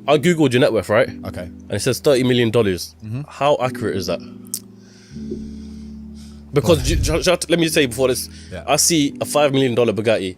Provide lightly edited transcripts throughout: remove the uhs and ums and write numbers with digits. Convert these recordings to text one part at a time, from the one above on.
I googled your net worth, right? Okay. And it says $30 million. How accurate is that? Because let me say before this, I see a $5 million Bugatti,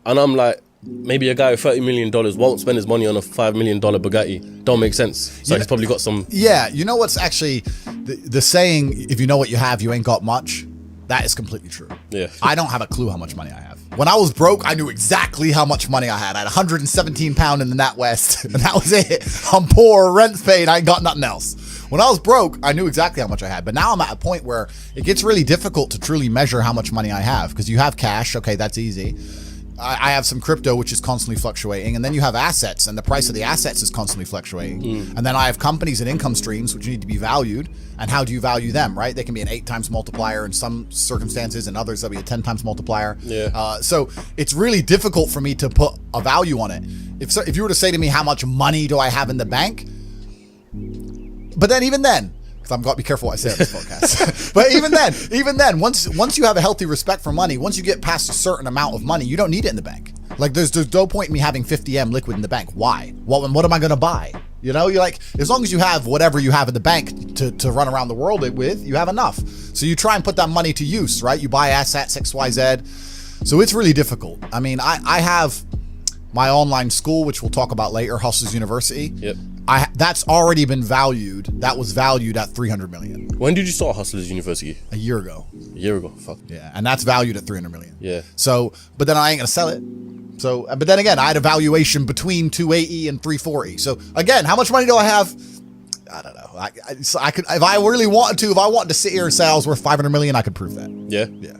and I'm like, maybe a guy with $30 million won't spend his money on a $5 million Bugatti. Don't make sense. So he's probably got some. Yeah, you know what's actually the saying? If you know what you have, you ain't got much. That is completely true. Yeah. I don't have a clue how much money I have. When I was broke, I knew exactly how much money I had. I had 117 pound in the NatWest, and that was it. I'm poor, rent's paid, I ain't got nothing else. When I was broke, I knew exactly how much I had. But now I'm at a point where it gets really difficult to truly measure how much money I have, because you have cash. Okay, that's easy. I have some crypto, which is constantly fluctuating. And then you have assets, and the price of the assets is constantly fluctuating. And then I have companies and income streams, which need to be valued. And how do you value them, right? They can be an 8 times multiplier in some circumstances, and others they'll be a 10 times multiplier. So it's really difficult for me to put a value on it. If you were to say to me, how much money do I have in the bank? But then even then, because I've got to be careful what I say on this podcast. But even then, once you have a healthy respect for money, once you get past a certain amount of money, you don't need it in the bank. Like there's no point in me having 50M liquid in the bank. Why? What am I going to buy? You know, you're like, as long as you have whatever you have in the bank to run around the world with, you have enough. So you try and put that money to use, right? You buy assets, XYZ. So it's really difficult. I mean, I have my online school, which we'll talk about later, Hustlers University. Yep. That's already been valued. That was valued at 300 million. When did you start Hustlers University? A year ago. A year ago. Fuck. Yeah, and that's valued at 300 million. Yeah. So, but then I ain't gonna sell it. So, but then again, I had a valuation between 280 and 340. So again, how much money do I have? I don't know. I could, if I really wanted to, if I wanted to sit here and say I was worth 500 million, I could prove that. Yeah. Yeah.